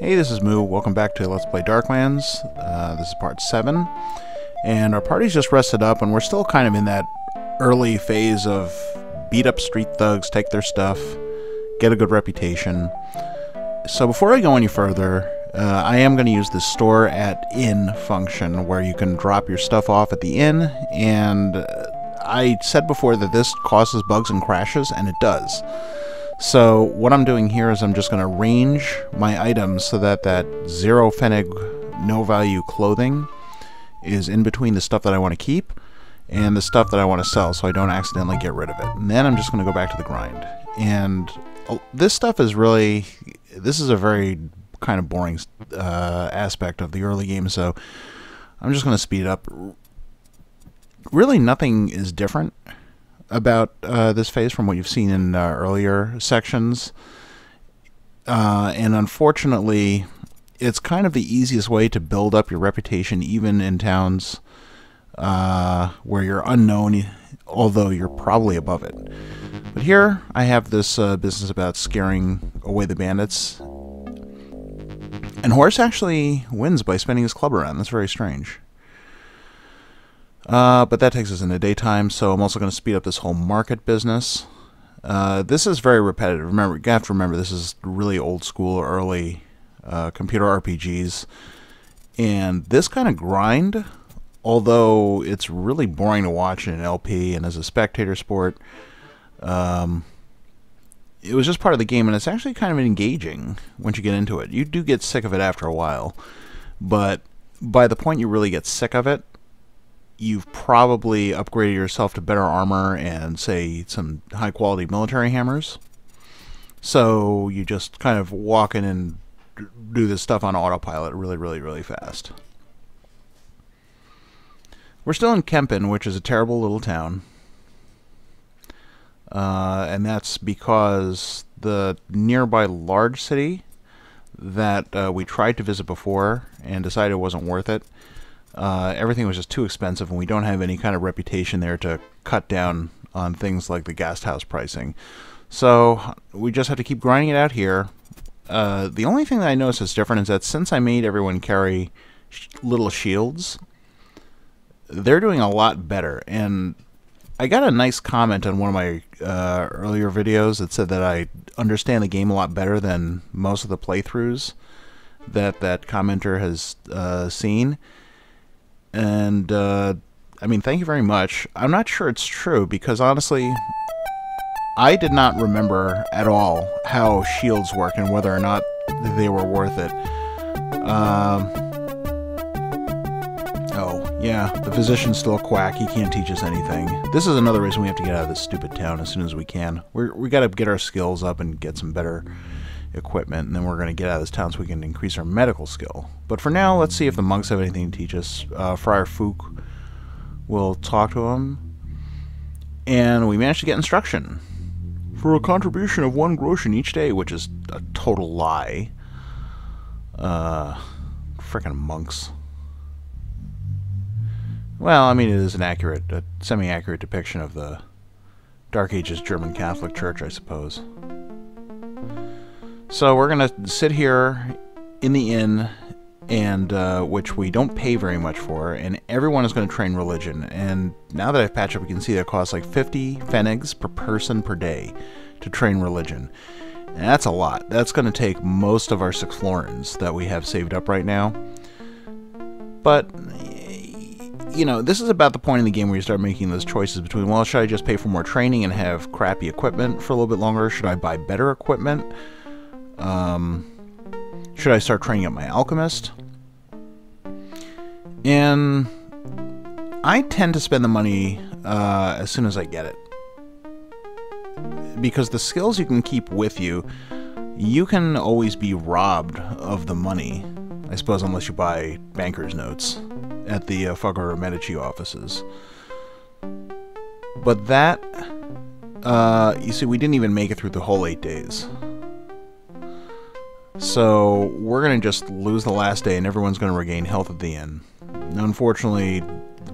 Hey, this is Moo. Welcome back to Let's Play Darklands. This is part 7. And our party's just rested up, and we're still kind of in that early phase of beat up street thugs, take their stuff, get a good reputation. So before I go any further, I am going to use the store at inn function, where you can drop your stuff off at the inn, and I said before that this causes bugs and crashes, and it does. So what I'm doing here is I'm just going to arrange my items so that that 0 Pfennig, no value clothing is in between the stuff that I want to keep and the stuff that I want to sell, so I don't accidentally get rid of it. And then I'm just going to go back to the grind. And this stuff is really, this is a very kind of boring aspect of the early game, so I'm just going to speed it up. Really nothing is different about this phase from what you've seen in earlier sections, and unfortunately it's kind of the easiest way to build up your reputation even in towns where you're unknown, although you're probably above it. But here I have this business about scaring away the bandits, and Horace actually wins by spinning his club around. That's very strange. But that takes us into daytime, so I'm also going to speed up this whole market business. This is very repetitive. Remember, you have to remember, this is really old school, early computer RPGs. And this kind of grind, although it's really boring to watch in an LP and as a spectator sport, it was just part of the game, and it's actually kind of engaging once you get into it. You do get sick of it after a while, but by the point you really get sick of it, you've probably upgraded yourself to better armor and, say, some high-quality military hammers. So you just kind of walk in and do this stuff on autopilot really fast. We're still in Kempen, which is a terrible little town. And that's because the nearby large city that we tried to visit before and decided it wasn't worth it, everything was just too expensive, and we don't have any kind of reputation there to cut down on things like the guest house pricing. So we just have to keep grinding it out here. The only thing that I noticed is different is that since I made everyone carry little shields, they're doing a lot better. And I got a nice comment on one of my earlier videos that said that I understand the game a lot better than most of the playthroughs that that commenter has seen. And, I mean, thank you very much. I'm not sure it's true, because honestly, I did not remember at all how shields work and whether or not they were worth it. Oh, yeah, the physician's still a quack. He can't teach us anything. This is another reason we have to get out of this stupid town as soon as we can. We got to get our skills up and get some better equipment, and then we're going to get out of this town so we can increase our medical skill. But for now, let's see if the monks have anything to teach us. Friar Fook will talk to him, and we managed to get instruction for a contribution of 1 groschen each day, which is a total lie. Frickin' monks. Well, I mean, it is an accurate, a semi-accurate depiction of the Dark Ages German Catholic Church, I suppose. So we're going to sit here in the inn, and which we don't pay very much for, and everyone is going to train religion. And now that I've patched up, you can see that it costs like 50 Pfennigs per person per day to train religion. And that's a lot. That's going to take most of our 6 florins that we have saved up right now. But, you know, this is about the point in the game where you start making those choices between, well, should I just pay for more training and have crappy equipment for a little bit longer? Should I buy better equipment? Should I start training up my alchemist? And I tend to spend the money as soon as I get it, because the skills you can keep with you, you can always be robbed of the money, I suppose, unless you buy banker's notes at the Fugger Medici offices. But that, you see, we didn't even make it through the whole 8 days. So we're going to just lose the last day, and everyone's going to regain health at the end. Unfortunately,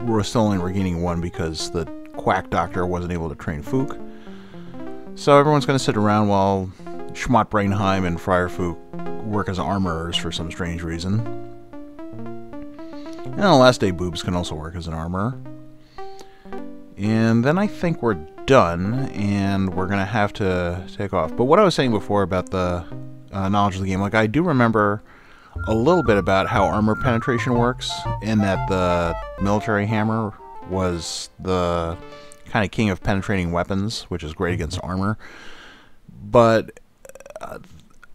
we're still only regaining 1 because the quack doctor wasn't able to train Fook. So everyone's going to sit around while Schmottbrainheim and Friar Fook work as armorers for some strange reason. And the last day boobs can also work as an armorer. And then I think we're done, and we're going to have to take off. But what I was saying before about the knowledge of the game, like, I do remember a little bit about how armor penetration works, and that the military hammer was the kind of king of penetrating weapons, which is great against armor. But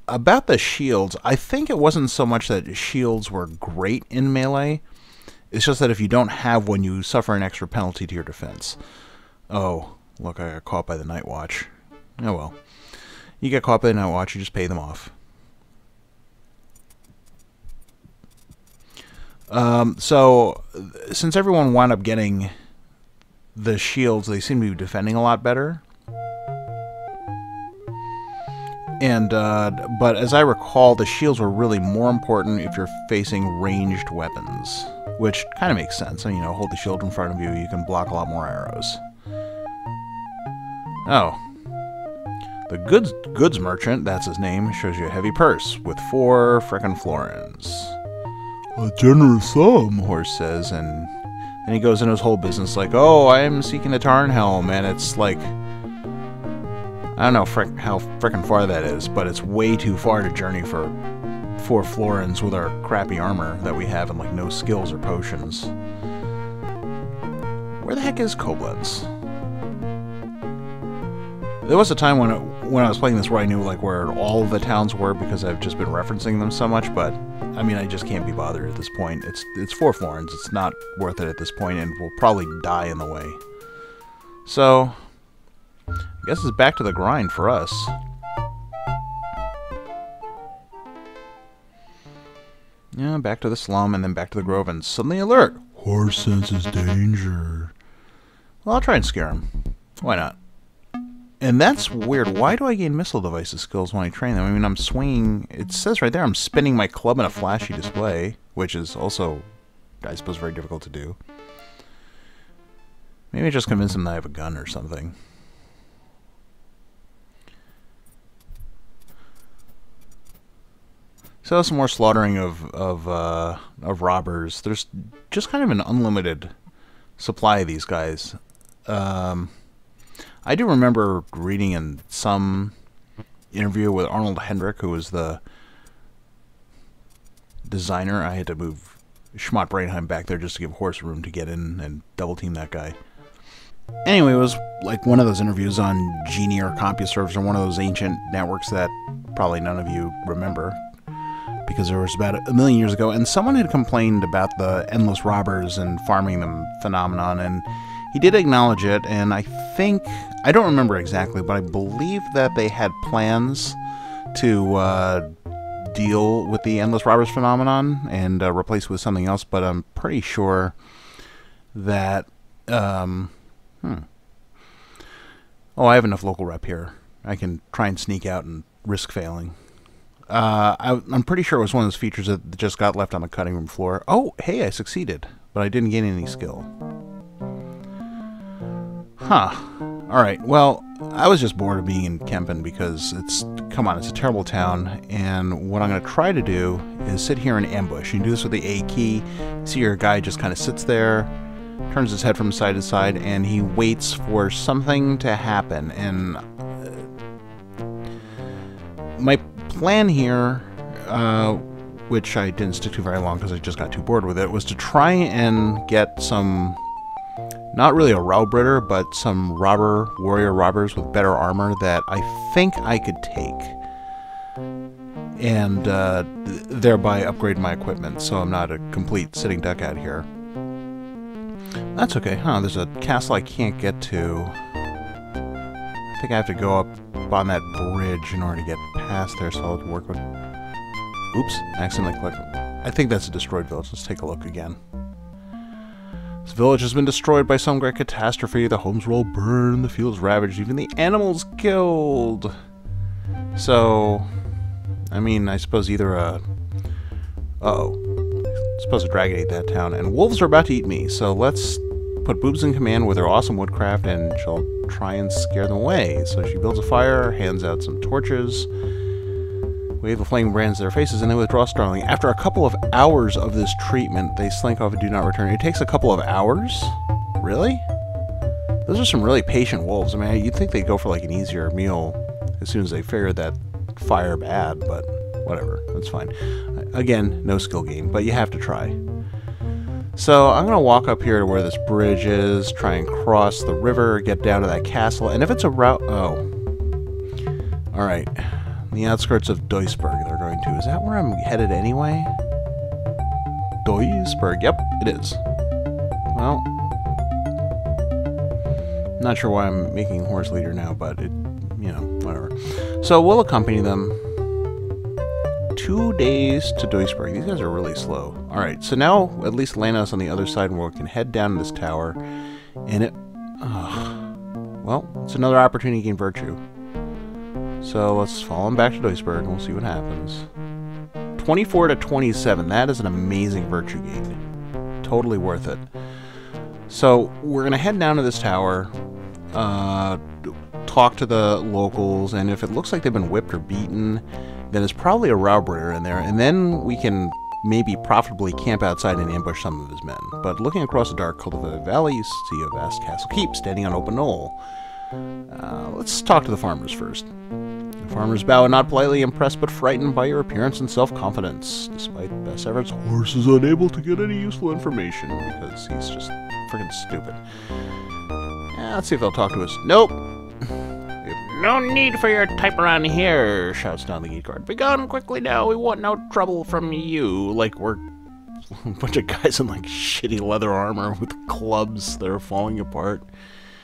about the shields, I think it wasn't so much that shields were great in melee. It's just that if you don't have one, you suffer an extra penalty to your defense. Oh, look, I got caught by the Night Watch. Oh well. You get caught by the Night Watch, you just pay them off. So, since everyone wound up getting the shields, they seem to be defending a lot better. And, but as I recall, the shields were really more important if you're facing ranged weapons. Which kind of makes sense. You know, hold the shield in front of you, you can block a lot more arrows. Oh. The goods merchant, that's his name, shows you a heavy purse with 4 frickin' florins. A generous sum, Horse says, and he goes into his whole business like, oh, I am seeking the Tarnhelm, and it's like, I don't know how frickin' far that is, but it's way too far to journey for 4 florins with our crappy armor that we have and like no skills or potions. Where the heck is Koblenz? There was a time when I was playing this where I knew like where all the towns were because I've just been referencing them so much, but I mean I just can't be bothered at this point. It's 4 florins. It's not worth it at this point, and we'll probably die in the way. So I guess it's back to the grind for us. Yeah, back to the slum, and then back to the grove, and suddenly alert! Horse senses danger. Well, I'll try and scare him. Why not? And that's weird. Why do I gain missile devices skills when I train them? I mean, I'm swinging... It says right there I'm spinning my club in a flashy display, which is also, I suppose, very difficult to do. Maybe just convince him that I have a gun or something. So some more slaughtering of robbers. There's just kind of an unlimited supply of these guys. I do remember reading in some interview with Arnold Hendrick, who was the designer. I had to move Schmott Brainheim back there just to give Horse room to get in and double team that guy. Anyway, it was like one of those interviews on Genie or CompuServe or one of those ancient networks that probably none of you remember, because there was about a million years ago, and someone had complained about the endless robbers and farming them phenomenon, and he did acknowledge it, and I think, I don't remember exactly, but I believe that they had plans to deal with the endless robbers phenomenon and replace it with something else, but I'm pretty sure that, oh, I have enough local rep here. I can try and sneak out and risk failing. I'm pretty sure it was one of those features that just got left on the cutting room floor. Oh, hey, I succeeded, but I didn't gain any skill. Huh. Alright, well, I was just bored of being in Kempen because it's a terrible town, and what I'm going to try to do is sit here and ambush. You can do this with the A key. See your guy just kind of sits there, turns his head from side to side, and he waits for something to happen. And my plan here, which I didn't stick to very long because I just got too bored with it, was to try and get some, not really a Raubritter, but some warrior robbers with better armor that I think I could take, and thereby upgrade my equipment so I'm not a complete sitting duck out here. That's okay, huh? There's a castle I can't get to. I think I have to go up on that bridge in order to get past there, so I'll work with... Oops, I accidentally clicked. I think that's a destroyed village. Let's take a look again. This village has been destroyed by some great catastrophe. The homes were all burned, the fields ravaged, even the animals killed. So, I mean, I suppose either a... Uh-oh. I suppose a dragon ate that town, and wolves are about to eat me, so let's put Boobs in command with her awesome woodcraft, and she'll try and scare them away. So she builds a fire, hands out some torches, Wave the flaming brands to their faces and they withdraw startlingly. After a couple of hours of this treatment, they slink off and do not return. It takes a couple of hours? Really? Those are some really patient wolves. I mean, you'd think they'd go for like an easier meal as soon as they figured that fire bad, but whatever. That's fine. Again, no skill gain, but you have to try. So I'm going to walk up here to where this bridge is, try and cross the river, get down to that castle, and if it's a route... Oh. Alright. The outskirts of DOSBox they're going to. Is that where I'm headed anyway? DOSBox. Yep, it is. Well, not sure why I'm making horse leader now, but it, you know, whatever. So we'll accompany them. 2 days to DOSBox. These guys are really slow. Alright, so now at least land us on the other side where we can head down to this tower. And it... well, it's another opportunity to gain virtue. So let's follow him back to DOSBox and we'll see what happens. 24 to 27. That is an amazing virtue gain. Totally worth it. So we're going to head down to this tower, talk to the locals, and if it looks like they've been whipped or beaten, then it's probably a robber in there, and then we can maybe profitably camp outside and ambush some of his men. But looking across the dark, cultivated valley, you see a vast castle keep standing on open knoll. Let's talk to the farmers first. The farmers bow, not politely impressed but frightened by your appearance and self-confidence. Despite best efforts, Horse is unable to get any useful information because he's just freaking stupid. Let's see if they'll talk to us. Nope. No need for your type around here, shouts down the gate guard. Begone quickly now, we want no trouble from you. Like we're a bunch of guys in like shitty leather armor with clubs that are falling apart.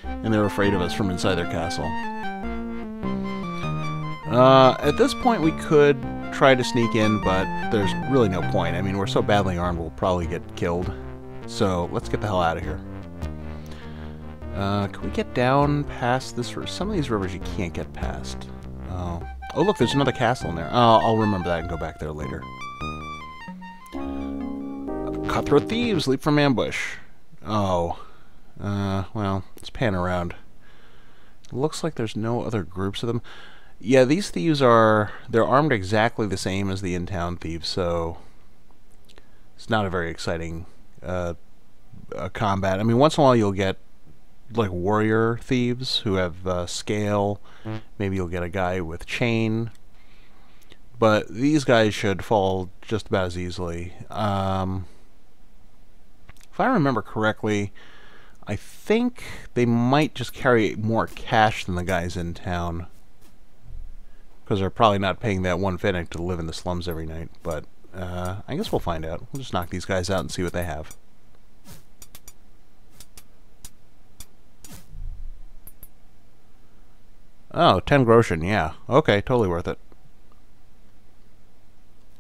And they're afraid of us from inside their castle. At this point we could try to sneak in, but there's really no point. I mean, we're so badly armed we'll probably get killed. So let's get the hell out of here. Can we get down past this river? Some of these rivers you can't get past. Oh, look, there's another castle in there. I'll remember that and go back there later. Cutthroat thieves leap from ambush. Oh. Well, let's pan around. Looks like there's no other groups of them. Yeah, these thieves they're armed exactly the same as the in-town thieves, so it's not a very exciting combat. I mean, once in a while you'll get like warrior thieves who have scale. Maybe you'll get a guy with chain. But these guys should fall just about as easily. If I remember correctly, I think they might just carry more cash than the guys in town. Because they're probably not paying that one fennec to live in the slums every night. But I guess we'll find out. We'll just knock these guys out and see what they have. Oh, 10 groschen, yeah. Okay, totally worth it.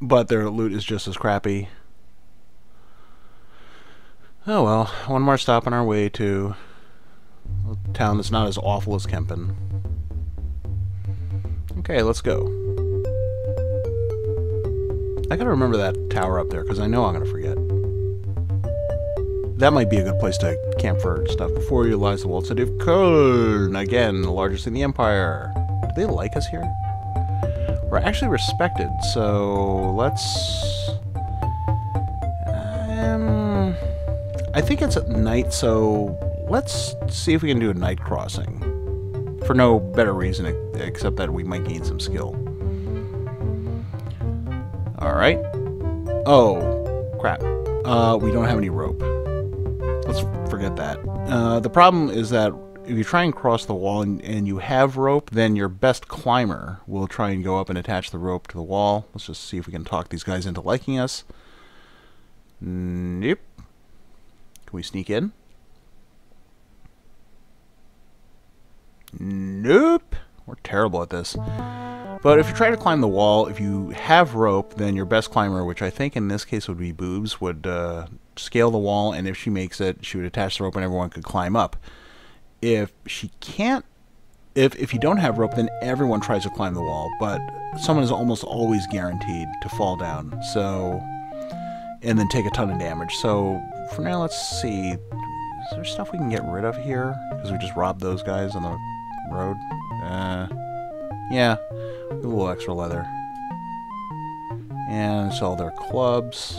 But their loot is just as crappy. Oh well, one more stop on our way to a town that's not as awful as Kempen. Okay, let's go. I gotta remember that tower up there, because I know I'm gonna forget. That might be a good place to camp for stuff. Before you lies the walled city of Koln, again, the largest in the empire. Do they like us here? We're actually respected, so let's... I think it's at night, so let's see if we can do a night crossing. For no better reason except that we might gain some skill. Alright. Oh, crap. We don't have any rope. Let's forget that. The problem is that if you try and cross the wall and you have rope, then your best climber will try and go up and attach the rope to the wall. Let's just see if we can talk these guys into liking us. Nope. Can we sneak in? Nope. We're terrible at this. But if you try to climb the wall, if you have rope, then your best climber, which I think in this case would be Boobs, would scale the wall, and if she makes it, she would attach the rope and everyone could climb up. If she can't, if you don't have rope, then everyone tries to climb the wall, but someone is almost always guaranteed to fall down, so, and then take a ton of damage. So for now, let's see. Is there stuff we can get rid of here? Because we just robbed those guys on the road. Yeah, a little extra leather. And sell their clubs.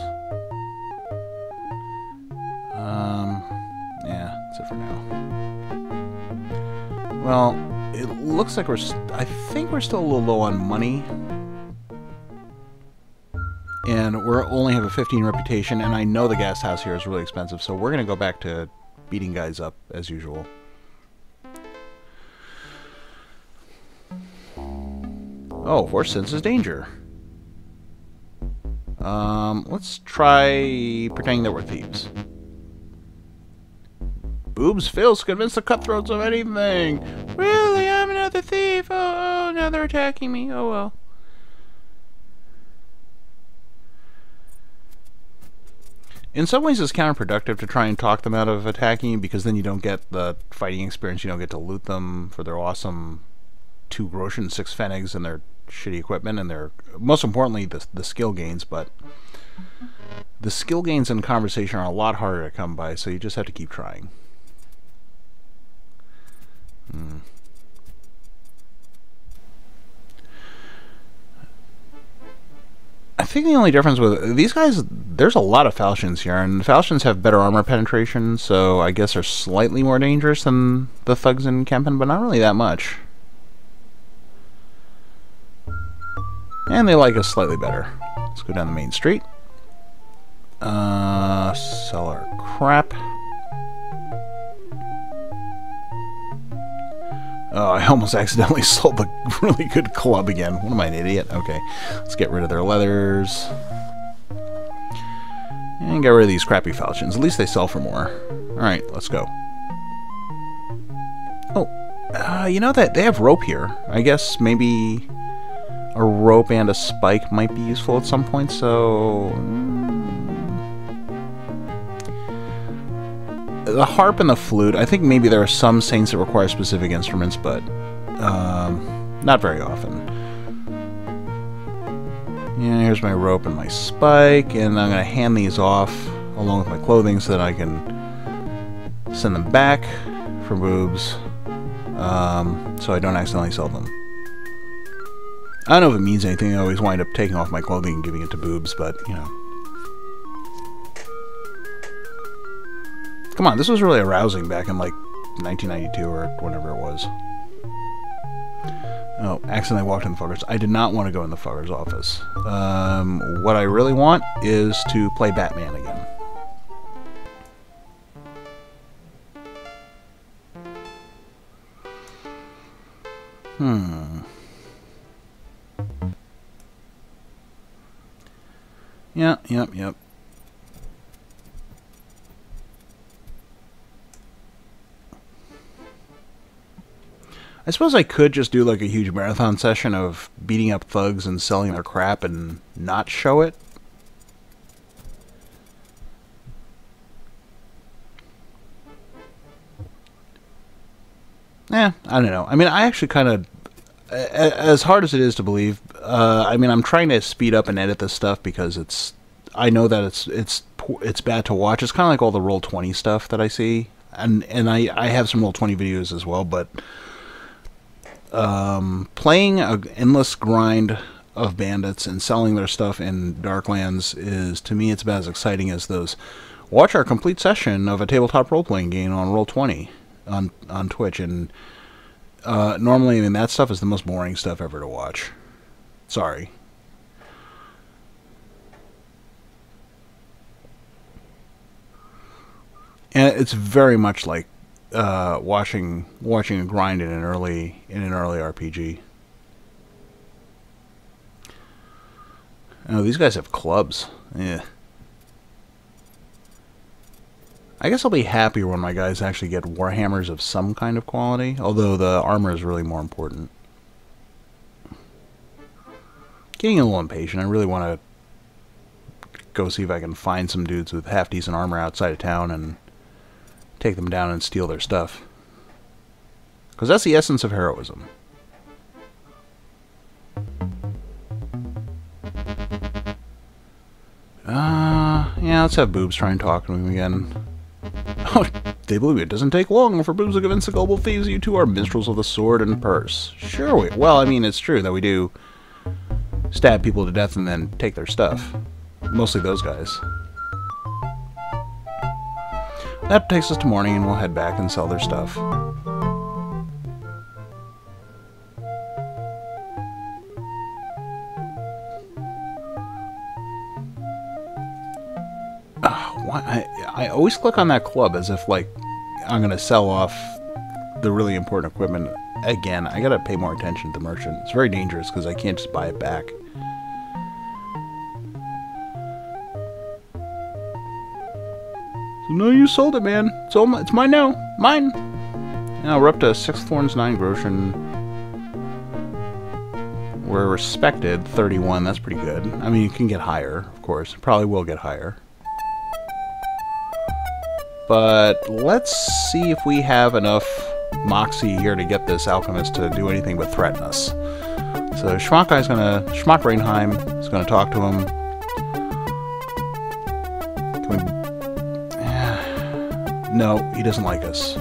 Yeah, that's it for now. Well, it looks like I think we're still a little low on money. And we only have a 15 reputation, and I know the guest house here is really expensive, so we're going to go back to beating guys up as usual. Oh, horse senses danger. Let's try pretending that we're thieves. Boobs fails to convince the cutthroats of anything. Really, I'm another thief. Oh, now they're attacking me. Oh well. In some ways, it's counterproductive to try and talk them out of attacking you, because then you don't get the fighting experience. You don't get to loot them for their awesome 2 groschen and 6 pfennigs and their shitty equipment and their, most importantly, the skill gains. But the skill gains in conversation are a lot harder to come by, so you just have to keep trying. I think the only difference with these guys, there's a lot of falchions here, and falchions have better armor penetration, so I guess they're slightly more dangerous than the thugs in Kempen, but not really that much. And they like us slightly better. Let's go down the main street. Sell our crap. Oh, I almost accidentally sold the really good club again. What am I, an idiot? Okay, let's get rid of their leathers. And get rid of these crappy falchions. At least they sell for more. Alright, let's go. Oh, you know that they have rope here. I guess maybe a rope and a spike might be useful at some point, so... The harp and the flute, I think maybe there are some saints that require specific instruments, but not very often. Yeah, here's my rope and my spike, and I'm going to hand these off along with my clothing so that I can send them back for boobs, so I don't accidentally sell them. I don't know if it means anything. I always wind up taking off my clothing and giving it to boobs, but, you know. Come on, this was really arousing back in, like, 1992 or whenever it was. Oh, accidentally walked in the fuckers. I did not want to go in the fuckers' office. What I really want is to play Batman again. Yep. I suppose I could just do like a huge marathon session of beating up thugs and selling their crap and not show it. I don't know. I mean, I actually kind of, as hard as it is to believe, I mean, I'm trying to speed up and edit this stuff because I know that it's bad to watch. It's kind of like all the Roll20 stuff that I see, and I have some Roll20 videos as well, but playing an endless grind of bandits and selling their stuff in Darklands is, to me, it's about as exciting as those. Watch our complete session of a tabletop role-playing game on Roll20 on Twitch, and normally, I mean, that stuff is the most boring stuff ever to watch. Sorry. And it's very much like watching a grind in an early RPG. Oh, these guys have clubs. Yeah. I guess I'll be happier when my guys actually get warhammers of some kind of quality, although the armor is really more important. Getting a little impatient. I really want to go see if I can find some dudes with half-decent armor outside of town and take them down and steal their stuff. Because that's the essence of heroism. Yeah, let's have Boobs try and talk to him again. Oh, they believe it doesn't take long for Boobs to convince the global thieves you two are minstrels of the sword and purse. Sure, well, I mean, it's true that we do stab people to death and then take their stuff. Mostly those guys. That takes us to morning, and we'll head back and sell their stuff. I always click on that club as if, like, I'm going to sell off the really important equipment. Again, I got to pay more attention to the merchant. It's very dangerous because I can't just buy it back. So, no, you sold it, man. It's mine now. Mine. Now we're up to 6 thorns, 9 groschen. We're respected, 31. That's pretty good. I mean, you can get higher, of course. Probably will get higher. But let's see if we have enough moxie here to get this alchemist to do anything but threaten us. So Schmuck Rainheim is gonna talk to him. No, he doesn't like us.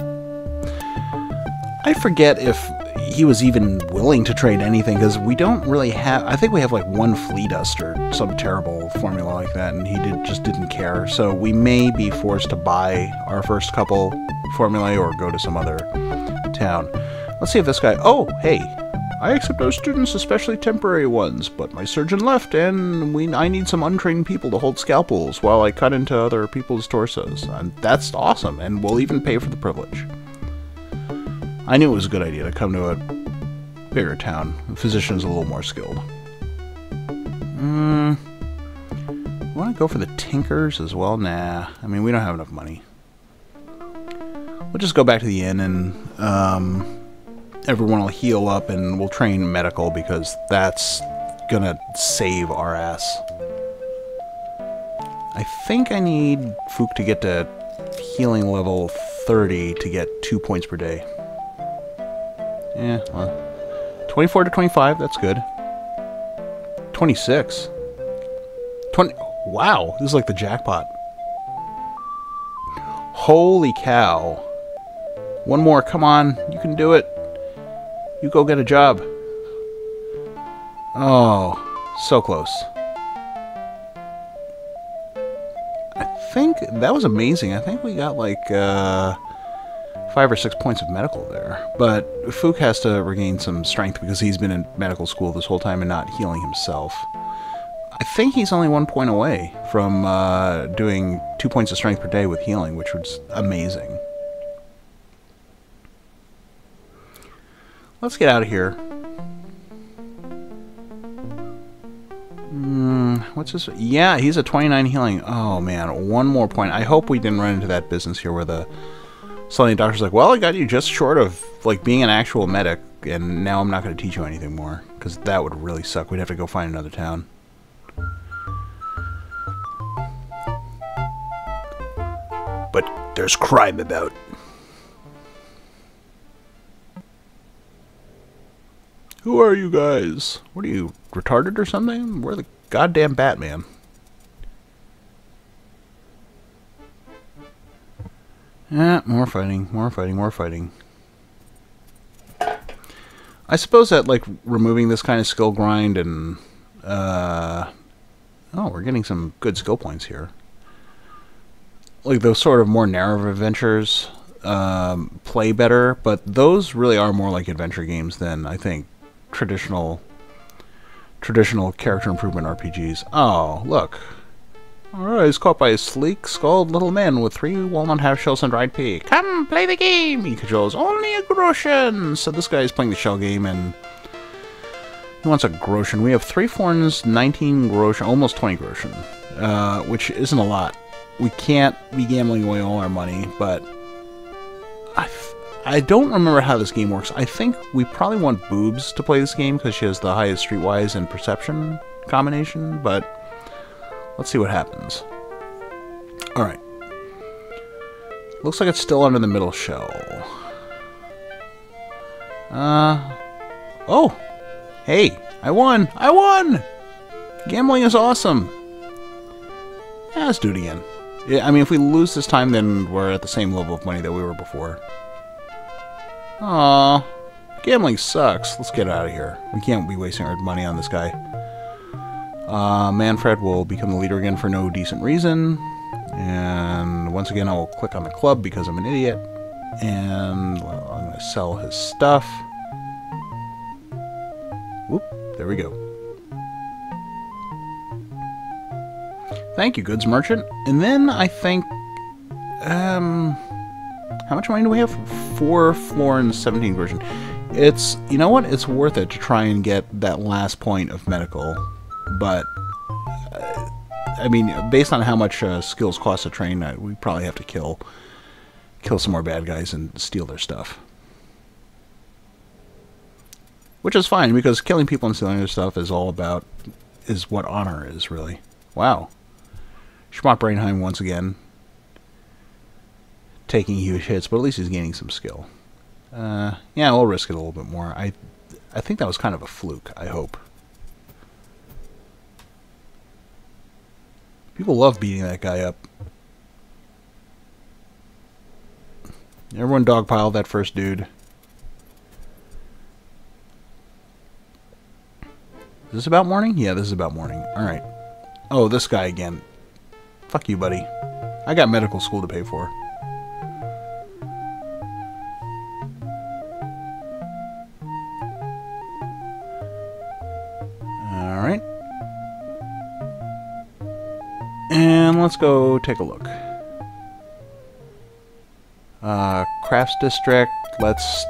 I forget if he was even willing to trade anything, because we don't really have... I think we have like 1 flea dust or some terrible formula like that, and he just didn't care. So we may be forced to buy our first couple formulae or go to some other town. Let's see if this guy... Oh, hey! I accept no students, especially temporary ones, but my surgeon left, and I need some untrained people to hold scalpels while I cut into other people's torsos. And that's awesome, and we'll even pay for the privilege. I knew it was a good idea to come to a bigger town. The physician's a little more skilled. Want to go for the tinkers as well? Nah. I mean, we don't have enough money. We'll just go back to the inn, and everyone will heal up, and we'll train medical, because that's gonna save our ass. I think I need Fook to get to healing level 30 to get 2 points per day. Yeah, well, 24 to 25, that's good. 26. 20. Wow, this is like the jackpot. Holy cow. One more, come on, you can do it. You go get a job. Oh, so close. I think that was amazing. I think we got like 5 or 6 points of medical there. But Fook has to regain some strength because he's been in medical school this whole time and not healing himself. I think he's only 1 point away from doing 2 points of strength per day with healing, which was amazing. Let's get out of here. What's this? Yeah, he's a 29 healing. Oh, man. 1 more point. I hope we didn't run into that business here where suddenly the doctor's like, well, I got you just short of like being an actual medic, and now I'm not going to teach you anything more. Because that would really suck. We'd have to go find another town. But there's crime about. Who are you guys? What are you, retarded or something? We're the goddamn Batman. Yeah, more fighting, more fighting, more fighting. I suppose that, like, removing this kind of skill grind and, oh, we're getting some good skill points here. Like, those sort of more narrative adventures play better, but those really are more like adventure games than, I think, traditional character improvement RPGs. Oh, look. Alright, he's caught by a sleek, skulled little man with 3 walnut half shells and dried pea. Come, play the game! He controls only a groschen! So this guy is playing the shell game, and he wants a groschen. We have 3 thorns, 19 groschen, almost 20 groschen, which isn't a lot. We can't be gambling away all our money, but I don't remember how this game works. I think we probably want Boobs to play this game because she has the highest streetwise and perception combination, but let's see what happens. Alright. Looks like it's still under the middle shell. Oh! Hey! I won! I won! Gambling is awesome! Yeah, let's do it again. Yeah, I mean, if we lose this time, then we're at the same level of money that we were before. Aww. Gambling sucks. Let's get out of here. We can't be wasting our money on this guy. Manfred will become the leader again for no decent reason. And once again, I will click on the club because I'm an idiot. And well, I'm going to sell his stuff. Whoop, there we go. Thank you, goods merchant. And then I think, how much money do we have? 4 florins, 17 version. It's, you know what? It's worth it to try and get that last point of medical. But, I mean, based on how much skills cost to train, we probably have to kill some more bad guys and steal their stuff. Which is fine, because killing people and stealing their stuff is all about, is what honor is, really. Wow. Schmott Brainheim once again taking huge hits, but at least he's gaining some skill. Yeah, we'll risk it a little bit more. I think that was kind of a fluke, I hope. People love beating that guy up. Everyone dogpiled that first dude. Is this about morning? Yeah, this is about morning. Alright. Oh, this guy again. Fuck you, buddy. I got medical school to pay for. Alright. And let's go take a look. Crafts District. Let's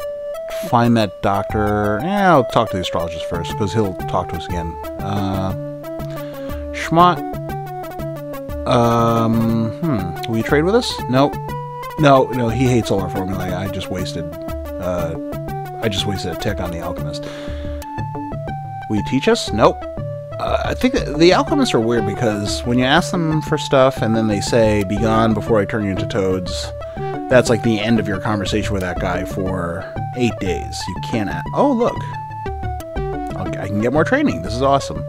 find that doctor. Yeah, I'll talk to the astrologist first, because he'll talk to us again. Schmott. Will you trade with us? Nope. No, he hates all our formulae. I just wasted a tick on the alchemist. Will you teach us? Nope. I think that the alchemists are weird, because when you ask them for stuff and then they say, "Be gone before I turn you into toads," that's like the end of your conversation with that guy for 8 days. You can't oh, look. I can get more training. This is awesome.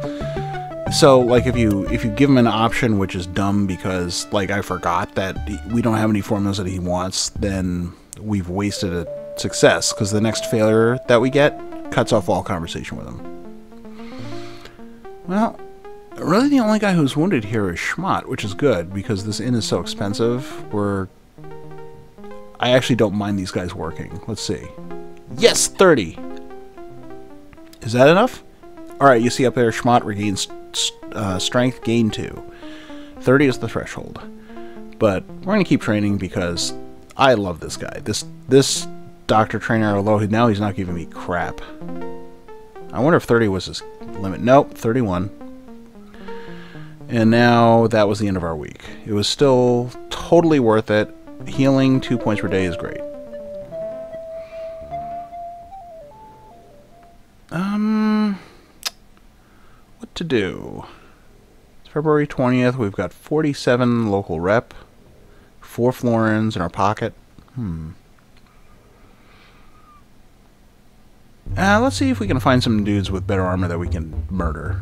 So, like, if you give him an option which is dumb because, like, I forgot that we don't have any formulas that he wants, then we've wasted a success, because the next failure that we get cuts off all conversation with him. Well, really the only guy who's wounded here is Schmott, which is good, because this inn is so expensive. I actually don't mind these guys working. Let's see. Yes, 30! Is that enough? Alright, you see up there, Schmott regains strength, gain 2. 30 is the threshold. But we're going to keep training because I love this guy. This doctor trainer, although now he's not giving me crap. I wonder if 30 was his limit. Nope, 31. And now that was the end of our week. It was still totally worth it. Healing 2 points per day is great. What to do? It's February 20th. We've got 47 local rep. 4 florins in our pocket. Let's see if we can find some dudes with better armor that we can murder.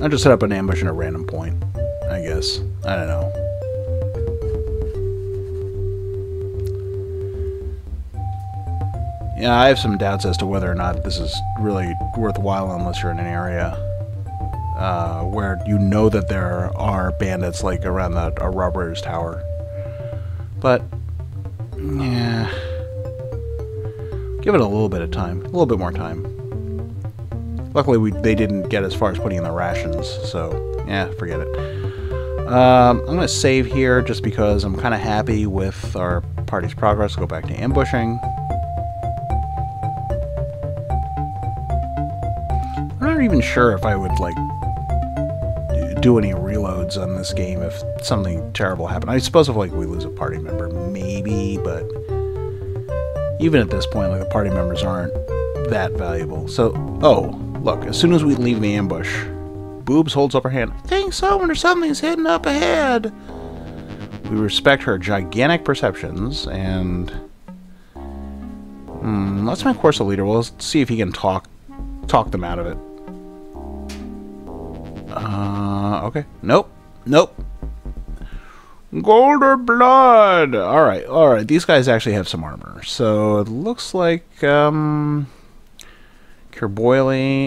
I'll just set up an ambush in a random point, I guess. I don't know. Yeah, I have some doubts as to whether or not this is really worthwhile unless you're in an area where you know that there are bandits, like around a robber's tower. But, yeah. Give it a little bit of time. A little bit more time. Luckily, they didn't get as far as putting in the rations, so, yeah, forget it. I'm going to save here just because I'm kind of happy with our party's progress. Go back to ambushing. I'm not even sure if I would, like, do any reloads on this game if something terrible happened. I suppose if, like, we lose a party member, maybe, but even at this point, like, the party members aren't that valuable. So, oh, look, as soon as we leave the ambush, Boobs holds up her hand. I think something's hidden up ahead. We respect her gigantic perceptions, and let's make Corsa leader. Well, let's see if he can talk them out of it. Okay. Nope. Gold or blood? Alright, alright. These guys actually have some armor. So it looks like, Kerboily,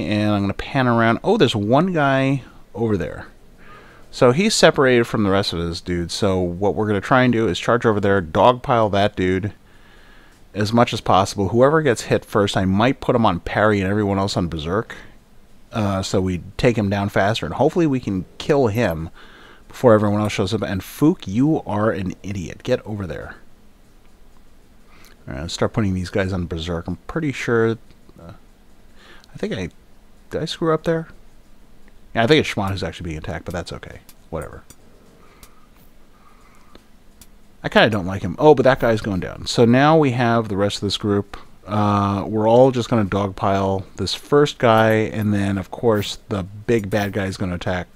and I'm going to pan around. Oh, there's one guy over there. So he's separated from the rest of his dudes. So what we're going to try and do is charge over there, dogpile that dude as much as possible. Whoever gets hit first, I might put him on parry and everyone else on berserk. So we take him down faster, and hopefully we can kill him before everyone else shows up. And Fook, you are an idiot. Get over there. All right, let's start putting these guys on berserk. I'm pretty sure... I think did I screw up there? Yeah, I think it's Schmott who's actually being attacked, but that's okay. Whatever. I kind of don't like him. Oh, but that guy's going down. So now we have the rest of this group. We're all just going to dogpile this first guy, and then, of course, the big bad guy is going to attack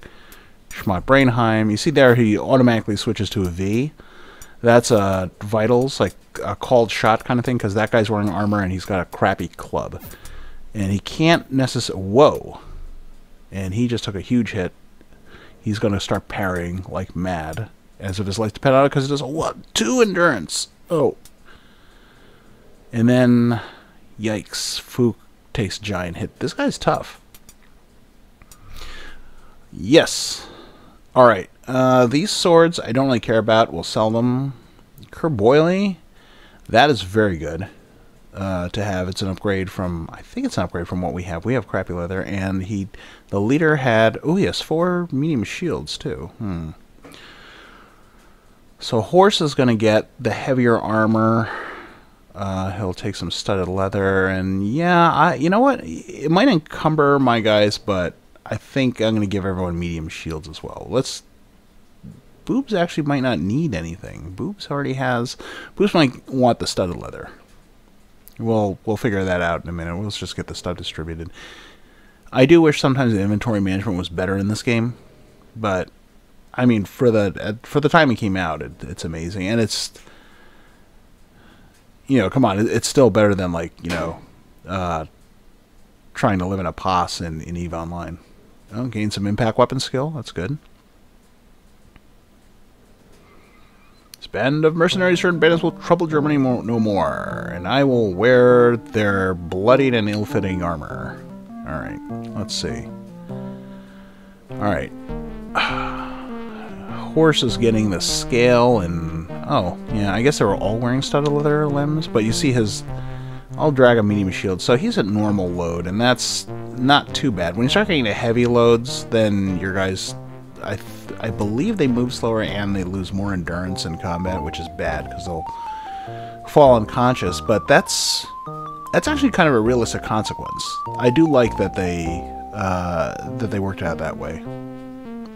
Schmott Brainheim. You see there he automatically switches to a V. That's vitals, like a called shot kind of thing, because that guy's wearing armor and he's got a crappy club. And he can't necessarily... Whoa! And he just took a huge hit. He's going to start parrying like mad, as if his life depended on it, because it does what? 2 endurance! Oh. And then, yikes, Fook takes a giant hit. This guy's tough. Yes. Alright, these swords I don't really care about. We'll sell them. Kerboily, that is very good to have. It's an upgrade from, I think it's an upgrade from what we have. We have crappy leather, and the leader had, oh yes, 4 medium shields too. So Horse is going to get the heavier armor. He'll take some studded leather, and yeah, you know what? It might encumber my guys, but I think I'm going to give everyone medium shields as well. Boobs actually might not need anything. Boobs already has... Boobs might want the studded leather. We'll figure that out in a minute. Let's just get the stuff distributed. I do wish sometimes the inventory management was better in this game, but I mean, for the time it came out, it's amazing, and it's, you know, come on, it's still better than, like, you know, trying to live in a POS in EVE Online. Oh, gain some impact weapon skill. That's good. This band of mercenaries turned bandits will trouble Germany no more, and I will wear their bloodied and ill-fitting armor. Alright, let's see. Alright. Horse is getting the scale, and... oh, yeah, I guess they were all wearing studded leather limbs, but you see his... I'll drag a medium shield, so he's at normal load, and that's not too bad. When you start getting to heavy loads, then your guys... I believe they move slower and they lose more endurance in combat, which is bad because they'll fall unconscious. But that's actually kind of a realistic consequence. I do like that they worked out that way.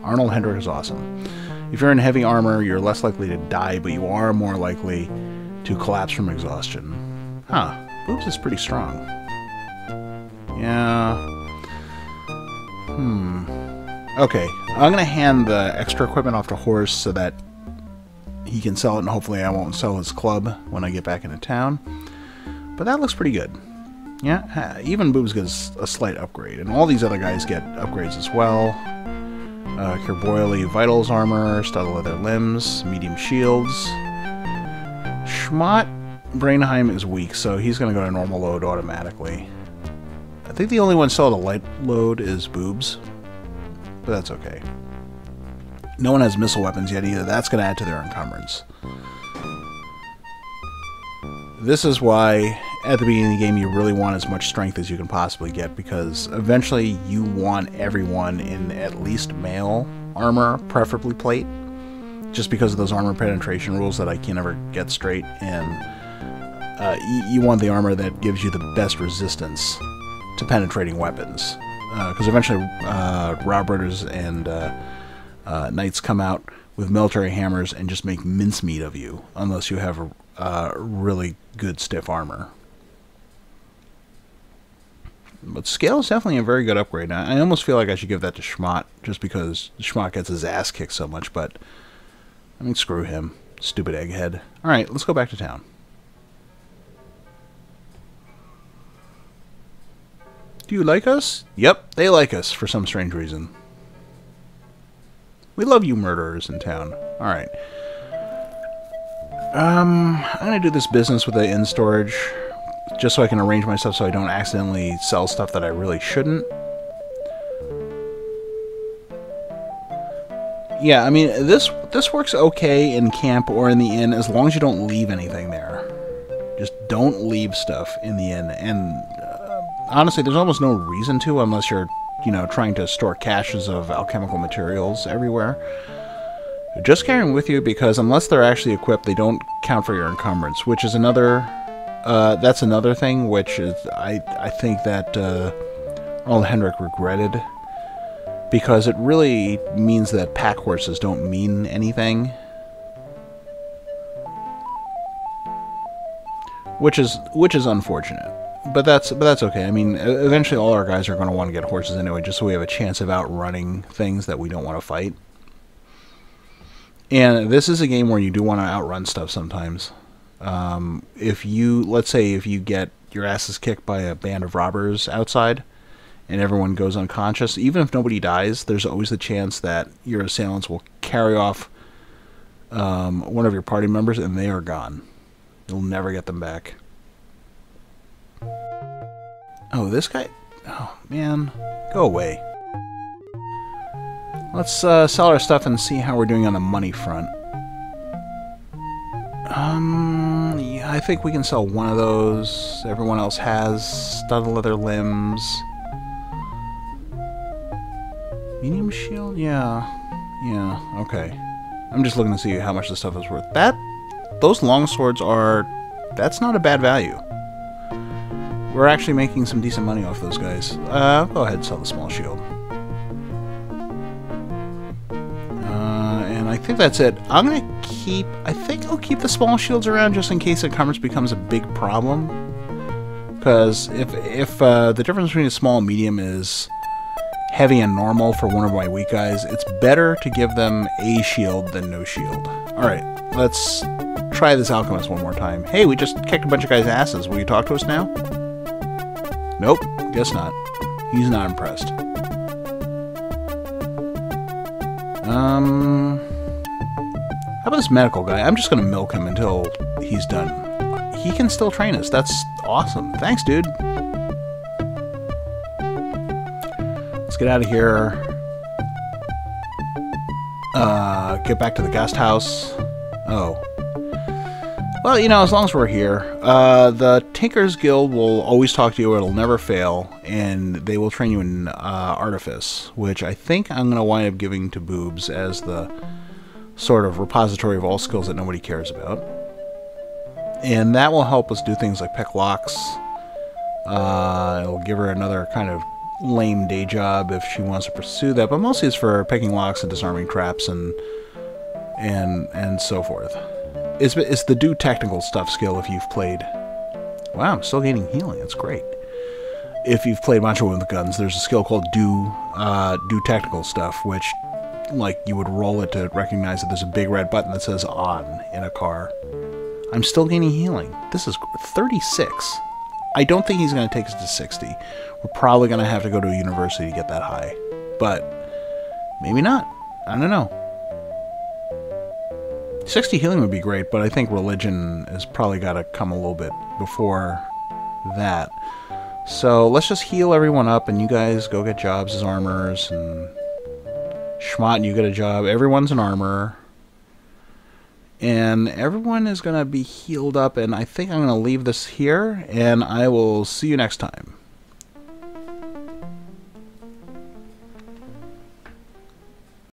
Arnold Hendrick is awesome. If you're in heavy armor, you're less likely to die, but you are more likely to collapse from exhaustion. Huh. Boobs is pretty strong. Yeah. Okay, I'm going to hand the extra equipment off to Horse so that he can sell it, and hopefully I won't sell his club when I get back into town. But that looks pretty good. Yeah, even Boobs gets a slight upgrade, and all these other guys get upgrades as well. Kerboily Vitals armor, studded leather limbs, medium shields. Schmott Brainheim is weak, so he's going to go to normal load automatically. I think the only one still at a light load is Boobs. But that's okay. No one has missile weapons yet either. That's going to add to their encumbrance. This is why, at the beginning of the game, you really want as much strength as you can possibly get, because eventually you want everyone in at least mail armor, preferably plate, just because of those armor penetration rules that I can never get straight, and you want the armor that gives you the best resistance to penetrating weapons. Because eventually Rob Ridders and Knights come out with military hammers and just make mincemeat of you, unless you have really good stiff armor. But scale is definitely a very good upgrade. I almost feel like I should give that to Schmott, just because Schmott gets his ass kicked so much, but I mean, screw him. Stupid egghead. Alright, let's go back to town. Do you like us? Yep, they like us for some strange reason. We love you murderers in town. Alright. I'm gonna do this business with the inn storage, just so I can arrange my stuff so I don't accidentally sell stuff that I really shouldn't. Yeah, I mean, this works okay in camp or in the inn as long as you don't leave anything there. Just don't leave stuff in the inn. And honestly, there's almost no reason to unless you're, you know, trying to store caches of alchemical materials everywhere. Just carry them with you because unless they're actually equipped, they don't count for your encumbrance, which is another... that's another thing which is I think that Arnold Hendrick regretted, because it really means that pack horses don't mean anything, which is unfortunate. But that's okay. I mean, eventually all our guys are going to want to get horses anyway, just so we have a chance of outrunning things that we don't want to fight. And this is a game where you do want to outrun stuff sometimes. If you, let's say, if you get your asses kicked by a band of robbers outside, and everyone goes unconscious, even if nobody dies, there's always the chance that your assailants will carry off one of your party members, and they are gone. You'll never get them back. Oh, this guy? Oh, man. Go away. Let's sell our stuff and see how we're doing on the money front. Yeah, I think we can sell one of those. Everyone else has studded leather limbs. Medium shield? Yeah. Yeah, okay. I'm just looking to see how much the stuff is worth. Those long swords are... That's not a bad value. We're actually making some decent money off those guys. Go ahead and sell the small shield. And I think that's it. I'm gonna keep... I think I'll keep the small shields around just in case encumbrance becomes a big problem. Because if the difference between a small and medium is heavy and normal for one of my weak guys, it's better to give them a shield than no shield. Alright, let's try this alchemist one more time. Hey, we just kicked a bunch of guys' asses. Will you talk to us now? Nope, guess not. He's not impressed. How about this medical guy? I'm just gonna milk him until he's done. He can still train us. That's awesome. Thanks, dude. Let's get out of here. Get back to the guest house. Oh. Well, you know, as long as we're here, the Tinker's Guild will always talk to you. It'll never fail, and they will train you in Artifice, which I think I'm going to wind up giving to Boobs as the sort of repository of all skills that nobody cares about. And that will help us do things like pick locks. It'll give her another kind of lame day job if she wants to pursue that, but mostly it's for picking locks and disarming traps and so forth. It's the do technical stuff skill if you've played... Wow, I'm still gaining healing. That's great. If you've played Macho with guns, there's a skill called do technical stuff, which, like, you would roll it to recognize that there's a big red button that says on in a car. I'm still gaining healing. This is 36. I don't think he's going to take us to 60. We're probably going to have to go to a university to get that high. But maybe not. I don't know. 60 healing would be great, but I think religion has probably got to come a little bit before that. So let's just heal everyone up, and you guys go get jobs as armorers, and Schmott, you get a job. Everyone's an armorer. And everyone is going to be healed up, and I think I'm going to leave this here, and I will see you next time.